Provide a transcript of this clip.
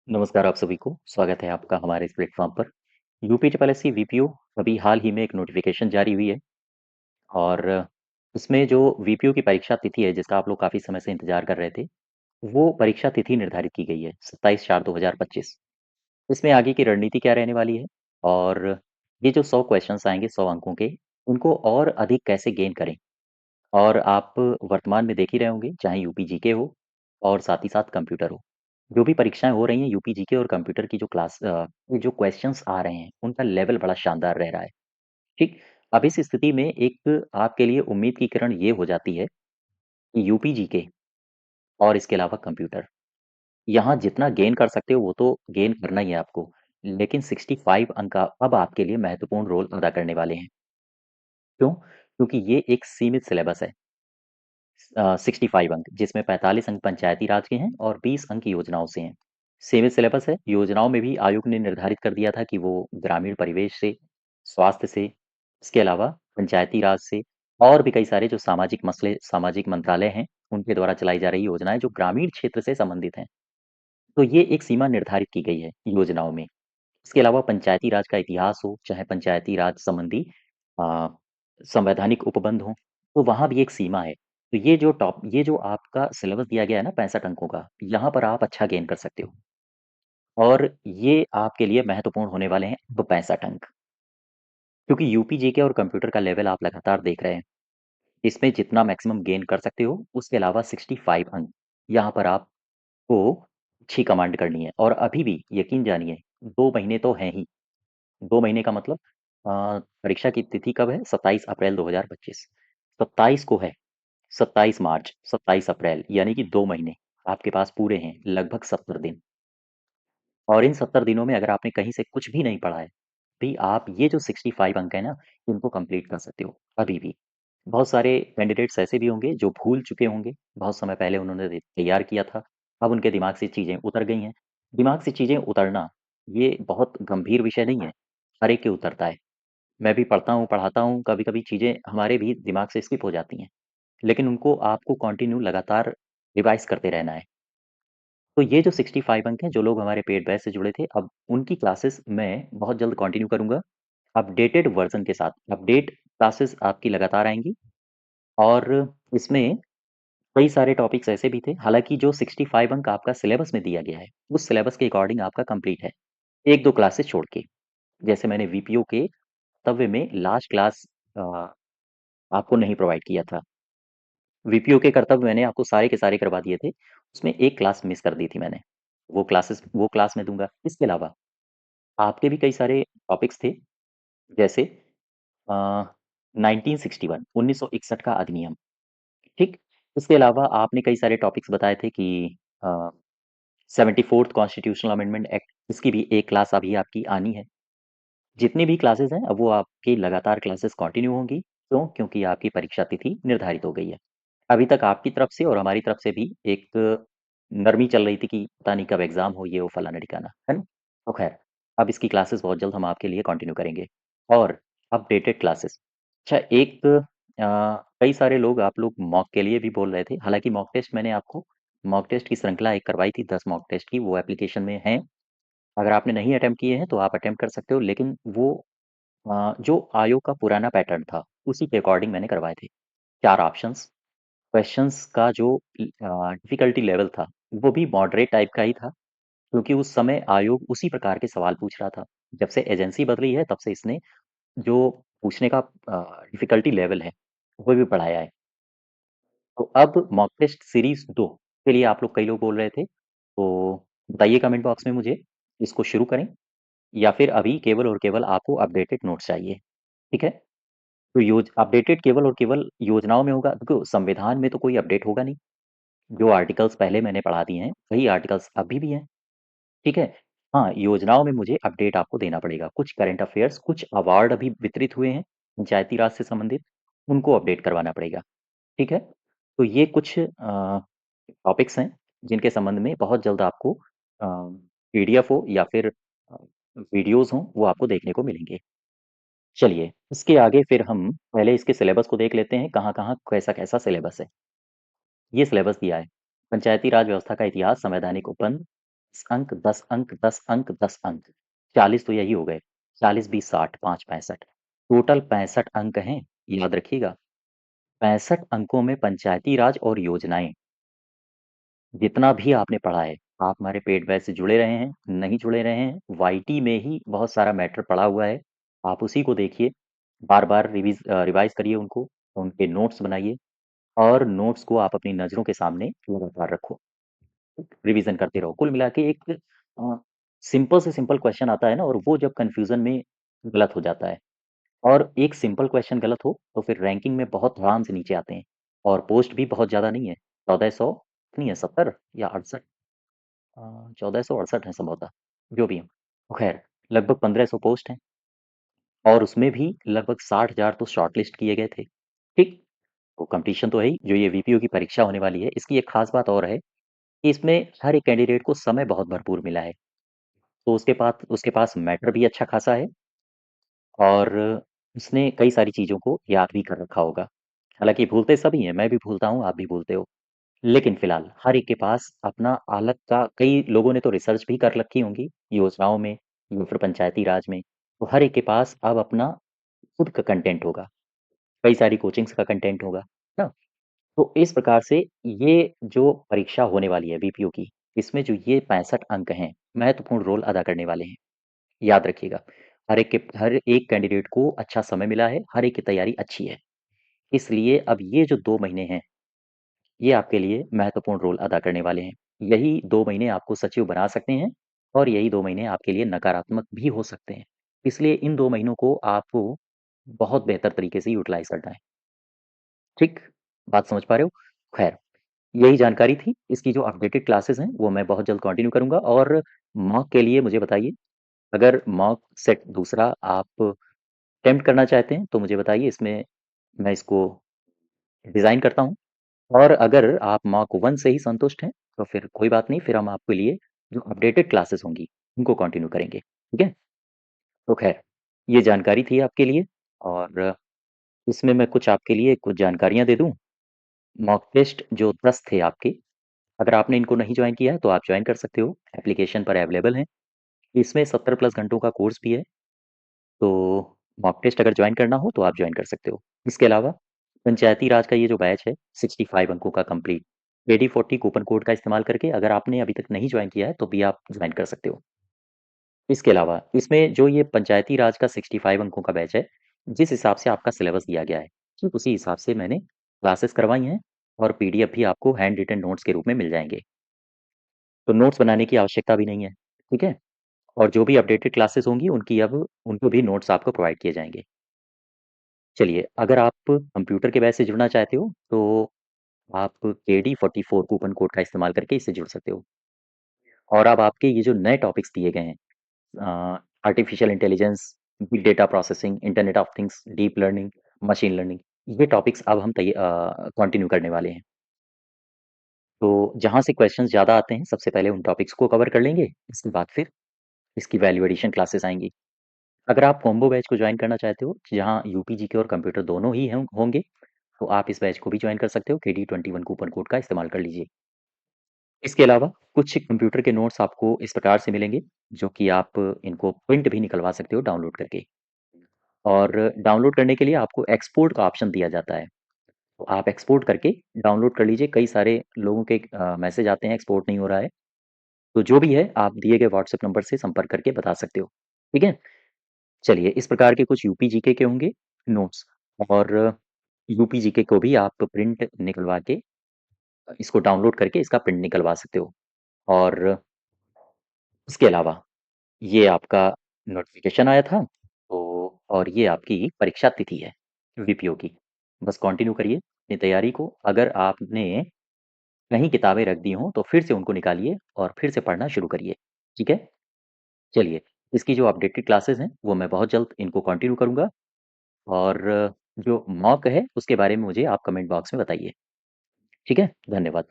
नमस्कार आप सभी को, स्वागत है आपका हमारे इस प्लेटफ़ॉर्म पर। यूपी ट्रिपल वीपीओ अभी हाल ही में एक नोटिफ़िकेशन जारी हुई है और उसमें जो वीपीओ की परीक्षा तिथि है, जिसका आप लोग काफ़ी समय से इंतज़ार कर रहे थे, वो परीक्षा तिथि निर्धारित की गई है, 27/4/2025। इसमें आगे की रणनीति क्या रहने वाली है और ये जो 100 क्वेश्चन्स आएँगे 100 अंकों के, उनको और अधिक कैसे गेन करें? और आप वर्तमान में देख ही रहे होंगे, चाहे यूपी जीके हो और साथ ही साथ कंप्यूटर हो। जो भी परीक्षाएँ हो रही हैं यूपी जीके और कंप्यूटर की ये जो क्वेश्चन्स आ रहे हैं, उनका लेवल बड़ा शानदार रह रहा है, ठीक? अब इस स्थिति में एक आपके लिए उम्मीद की किरण ये हो जाती है कि यूपी जीके और इसके अलावा कंप्यूटर, यहाँ जितना गेन कर सकते हो वो तो गेन करना ही है आपको, लेकिन 65 अंक अब आपके लिए महत्वपूर्ण रोल अदा करने वाले हैं। क्यों? क्योंकि ये एक सीमित सिलेबस है। 65 अंक, जिसमें 45 अंक पंचायती राज के हैं और 20 अंक योजनाओं से हैं। सीमित सिलेबस है, योजनाओं में भी आयोग ने निर्धारित कर दिया था कि वो ग्रामीण परिवेश से, स्वास्थ्य से, इसके अलावा पंचायती राज से और भी कई सारे जो सामाजिक मसले, सामाजिक मंत्रालय हैं, उनके द्वारा चलाई जा रही योजनाएँ जो ग्रामीण क्षेत्र से संबंधित हैं। तो ये एक सीमा निर्धारित की गई है योजनाओं में। इसके अलावा पंचायती राज का इतिहास हो, चाहे पंचायती राज संबंधी अ, संवैधानिक उपबंध हों, तो वहाँ भी एक सीमा है। तो ये जो आपका सिलेबस दिया गया है ना 65 अंकों का, यहाँ पर आप अच्छा गेन कर सकते हो और ये आपके लिए महत्वपूर्ण होने वाले हैं अब 65 अंक। क्योंकि यूपी जीके और कंप्यूटर का लेवल आप लगातार देख रहे हैं। इसमें जितना मैक्सिमम गेन कर सकते हो, उसके अलावा 65 अंक, यहाँ पर आपको अच्छी कमांड करनी है और अभी भी यकीन जानिए 2 महीने तो हैं ही। 2 महीने का मतलब परीक्षा की तिथि कब है? 27 अप्रैल 2025। 27 को है, 27 मार्च, 27 अप्रैल यानी कि 2 महीने आपके पास पूरे हैं, लगभग 70 दिन। और इन 70 दिनों में अगर आपने कहीं से कुछ भी नहीं पढ़ा है, भी आप ये जो 65 अंक है ना, इनको कंप्लीट कर सकते हो, अभी भी। बहुत सारे कैंडिडेट्स ऐसे भी होंगे जो भूल चुके होंगे, बहुत समय पहले उन्होंने तैयार किया था, अब उनके दिमाग से चीज़ें उतर गई हैं। दिमाग से चीज़ें उतरना, ये बहुत गंभीर विषय नहीं है, हर एक के उतरता है। मैं भी पढ़ता हूँ, पढ़ाता हूँ, कभी-कभी चीज़ें हमारे भी दिमाग से स्किप हो जाती हैं, लेकिन उनको आपको कंटिन्यू लगातार रिवाइज़ करते रहना है। तो ये जो 65 अंक हैं, जो लोग हमारे पेड बैच से जुड़े थे, अब उनकी क्लासेस मैं बहुत जल्द कंटिन्यू करूँगा, अपडेटेड वर्ज़न के साथ। अपडेट क्लासेस आपकी लगातार आएँगी और इसमें कई सारे टॉपिक्स ऐसे भी थे, हालाँकि जो 65 अंक आपका सिलेबस में दिया गया है, उस सिलेबस के अकॉर्डिंग आपका कंप्लीट है, 1-2 क्लासेस छोड़ के। जैसे मैंने वीपीओ के तवे में लास्ट क्लास अ, आपको नहीं प्रोवाइड किया था। वीपीओ के कर्तव्य मैंने आपको सारे के सारे करवा दिए थे, उसमें एक क्लास मिस कर दी थी मैंने। वो क्लास मैं दूँगा। इसके अलावा आपके भी कई सारे टॉपिक्स थे, जैसे अ, 1961 1961 का अधिनियम, ठीक? इसके अलावा आपने कई सारे टॉपिक्स बताए थे कि अ, 74th कॉन्स्टिट्यूशनल अमेंडमेंट एक्ट, इसकी भी एक क्लास अभी आपकी आनी है। जितनी भी क्लासेस हैं, अब वो आपकी लगातार क्लासेस कंटिन्यू होंगी। क्यों? क्योंकि आपकी परीक्षा तिथि निर्धारित हो गई है। अभी तक आपकी तरफ से और हमारी तरफ से भी एक नरमी चल रही थी कि पता नहीं कब एग्ज़ाम हो, ये वो फलाना-ढिकाना, है ना? तो ख़ैर, अब इसकी क्लासेस बहुत जल्द हम आपके लिए कंटिन्यू करेंगे और अपडेटेड क्लासेस। अच्छा कई सारे लोग आप लोग मॉक के लिए भी बोल रहे थे, हालाँकि मॉक टेस्ट मैंने आपको मॉक टेस्ट की श्रृंखला एक करवाई थी 10 मॉक टेस्ट की, वो एप्लीकेशन में हैं। अगर आपने नहीं अटेम्प्ट किए हैं, तो आप अटेम्प्ट कर सकते हो, लेकिन वो जो आयोग का पुराना पैटर्न था, उसी के अकॉर्डिंग मैंने करवाए थे। 4 ऑप्शंस, क्वेश्चंस का जो डिफ़िकल्टी लेवल था, वो भी मॉडरेट टाइप का ही था, क्योंकि उस समय आयोग उसी प्रकार के सवाल पूछ रहा था। जब से एजेंसी बदली है, तब से इसने जो पूछने का डिफ़िकल्टी लेवल है, वो भी बढ़ाया है। तो अब मॉक टेस्ट सीरीज़ 2 के लिए आप लोग कई लोग बोल रहे थे, तो बताइए कमेंट बॉक्स में मुझे, इसको शुरू करें या फिर अभी केवल और केवल आपको अपडेटेड नोट्स चाहिए, ठीक है? तो योज अपडेटेड केवल और केवल योजनाओं में होगा, देखो संविधान में तो कोई अपडेट होगा नहीं। जो आर्टिकल्स पहले मैंने पढ़ा दिए हैं, वही आर्टिकल्स अभी भी हैं, ठीक है? हाँ, योजनाओं में मुझे अपडेट आपको देना पड़ेगा। कुछ करंट अफ़ेयर्स, कुछ अवार्ड अभी वितरित हुए हैं, पंचायती राज से संबंधित, उनको अपडेट करवाना पड़ेगा, ठीक है? तो ये कुछ टॉपिक्स हैं, जिनके संबंध में बहुत जल्द आपको पीडीएफ हो या फिर वीडियोज़ हों, वो आपको देखने को मिलेंगे। चलिए, इसके आगे फिर हम पहले इसके सिलेबस को देख लेते हैं, कहाँ-कहाँ, कैसा-कैसा सिलेबस है। ये सिलेबस दिया है। पंचायती राज व्यवस्था का इतिहास, संवैधानिक उपबंध, अंक 10 अंक 10 अंक 10 अंक 40 तो यही हो गए। 40 20 60 5 65 टोटल 65 अंक हैं। याद रखिएगा, 65 अंकों में पंचायती राज और योजनाएं जितना भी आपने पढ़ा है, आप हमारे पेड बैच से जुड़े रहे हैं, नहीं जुड़े रहे हैं, वाईटी में ही बहुत सारा मैटर पड़ा हुआ है। आप उसी को देखिए, बार बार रिवाइज करिए उनको, उनके नोट्स बनाइए और नोट्स को आप अपनी नज़रों के सामने लगातार रखो, रिवीजन करते रहो। कुल मिला के एक सिंपल से सिंपल क्वेश्चन आता है ना, और वो जब कन्फ्यूजन में गलत हो जाता है, और एक सिंपल क्वेश्चन गलत हो तो फिर रैंकिंग में बहुत आराम से नीचे आते हैं। और पोस्ट भी बहुत ज़्यादा नहीं है, 1400 नहीं है, 70 या 68, 1468 है संभवतः, जो भी है। तो खैर, लगभग 1500 पोस्ट हैं, और उसमें भी लगभग 60,000 तो शॉर्टलिस्ट किए गए थे। ठीक, तो कंपटीशन तो है ही। जो ये वीपीओ की परीक्षा होने वाली है, इसकी एक खास बात और है कि इसमें हर एक कैंडिडेट को समय बहुत भरपूर मिला है। तो उसके पास मैटर भी अच्छा खासा है, और उसने कई सारी चीज़ों को याद भी कर रखा होगा। हालाँकि भूलते सभी हैं, मैं भी भूलता हूँ, आप भी भूलते हो। लेकिन फ़िलहाल हर एक के पास अपना अलग का, कई लोगों ने तो रिसर्च भी कर रखी होंगी योजनाओं में या फिर पंचायती राज में। तो हर एक के पास अब अपना खुद का कंटेंट होगा, कई सारी कोचिंग्स का कंटेंट होगा, है ना? तो इस प्रकार से ये जो परीक्षा होने वाली है बीपीओ की, इसमें जो ये 65 अंक हैं, महत्वपूर्ण रोल अदा करने वाले हैं। याद रखिएगा, हर एक कैंडिडेट को अच्छा समय मिला है, हर एक की तैयारी अच्छी है। इसलिए अब ये जो 2 महीने हैं, ये आपके लिए महत्वपूर्ण रोल अदा करने वाले हैं। यही 2 महीने आपको सचिव बना सकते हैं, और यही 2 महीने आपके लिए नकारात्मक भी हो सकते हैं। इसलिए इन 2 महीनों को आपको बहुत बेहतर तरीके से यूटिलाइज़ करना है। ठीक? बात समझ पा रहे हो? खैर, यही जानकारी थी। इसकी जो अपडेटेड क्लासेस हैं, वो मैं बहुत जल्द कंटिन्यू करूँगा, और मॉक के लिए मुझे बताइए, अगर मॉक सेट दूसरा आप अटेम्प्ट करना चाहते हैं, तो मुझे बताइए, इसमें मैं इसको डिज़ाइन करता हूँ। और अगर आप मॉक 1 से ही संतुष्ट हैं, तो फिर कोई बात नहीं, फिर हम आपके लिए जो अपडेटेड क्लासेस होंगी, उनको कंटिन्यू करेंगे। ठीक है? तो खैर, ये जानकारी थी आपके लिए, और इसमें मैं कुछ आपके लिए कुछ जानकारियाँ दे दूँ। मॉक टेस्ट जो 10 थे आपके, अगर आपने इनको नहीं जॉइन किया है, तो आप जॉइन कर सकते हो, एप्लीकेशन पर अवेलेबल हैं। इसमें 70 प्लस घंटों का कोर्स भी है, तो मॉक टेस्ट अगर जॉइन करना हो, तो आप जॉइन कर सकते हो। इसके अलावा पंचायती राज का ये जो बैच है, 65 अंकों का कंप्लीट, AD40 कूपन कोड का इस्तेमाल करके, अगर आपने अभी तक नहीं जॉइन किया है, तो भी आप जॉइन कर सकते हो। इसके अलावा इसमें जो ये पंचायती राज का 65 अंकों का बैच है, जिस हिसाब से आपका सिलेबस दिया गया है, ठीक उसी हिसाब से मैंने क्लासेस करवाई हैं, और पीडीएफ भी आपको हैंड रिटन नोट्स के रूप में मिल जाएँगे। तो नोट्स बनाने की आवश्यकता भी नहीं है, ठीक है? और जो भी अपडेटेड क्लासेस होंगी, उनको भी नोट्स आपको प्रोवाइड किए जाएँगे। चलिए, अगर आप कंप्यूटर के बैच से जुड़ना चाहते हो, तो आप KD44 कूपन कोड का इस्तेमाल करके इससे जुड़ सकते हो। और अब आपके ये जो नए टॉपिक्स दिए गए हैं, artificial intelligence, big data processing, internet of things, deep learning, machine learning, ये टॉपिक्स अब हम कंटिन्यू करने वाले हैं। तो जहाँ से क्वेश्चंस ज़्यादा आते हैं, सबसे पहले उन टॉपिक्स को कवर कर लेंगे, इसके बाद फिर इसकी वैल्यू एडिशन क्लासेस आएँगी। अगर आप कॉम्बो बैच को जॉइन करना चाहते हो, जहाँ यूपी, जीके और कंप्यूटर दोनों ही होंगे, तो आप इस बैच को भी जॉइन कर सकते हो, KD21 कूपन कोड का इस्तेमाल कर लीजिए। इसके अलावा कुछ कंप्यूटर के नोट्स आपको इस प्रकार से मिलेंगे, जो कि आप इनको प्रिंट भी निकलवा सकते हो डाउनलोड करके। और डाउनलोड करने के लिए आपको एक्सपोर्ट का ऑप्शन दिया जाता है। तो आप एक्सपोर्ट करके डाउनलोड कर लीजिए। कई सारे लोगों के मैसेज आते हैं, एक्सपोर्ट नहीं हो रहा है। तो जो भी है, आप दिए गए व्हाट्सएप नंबर से संपर्क करके बता सकते हो। ठीक है? चलिए, इस प्रकार के कुछ यूपी जीके के होंगे नोट्स, और यूपी जीके को भी आप प्रिंट निकलवा के, इसको डाउनलोड करके इसका प्रिंट निकलवा सकते हो। और इसके अलावा ये आपका नोटिफ़िकेशन आया था, तो और ये आपकी परीक्षा तिथि है वीपीओ की। बस कंटिन्यू करिए अपनी तैयारी को। अगर आपने कहीं किताबें रख दी हों, तो फिर से उनको निकालिए और फिर से पढ़ना शुरू करिए। ठीक है? चलिए, इसकी जो अपडेटेड क्लासेस हैं, वो मैं बहुत जल्द इनको कंटिन्यू करूँगा, और जो मॉक है, उसके बारे में मुझे आप कमेंट बॉक्स में बताइए। ठीक है? धन्यवाद।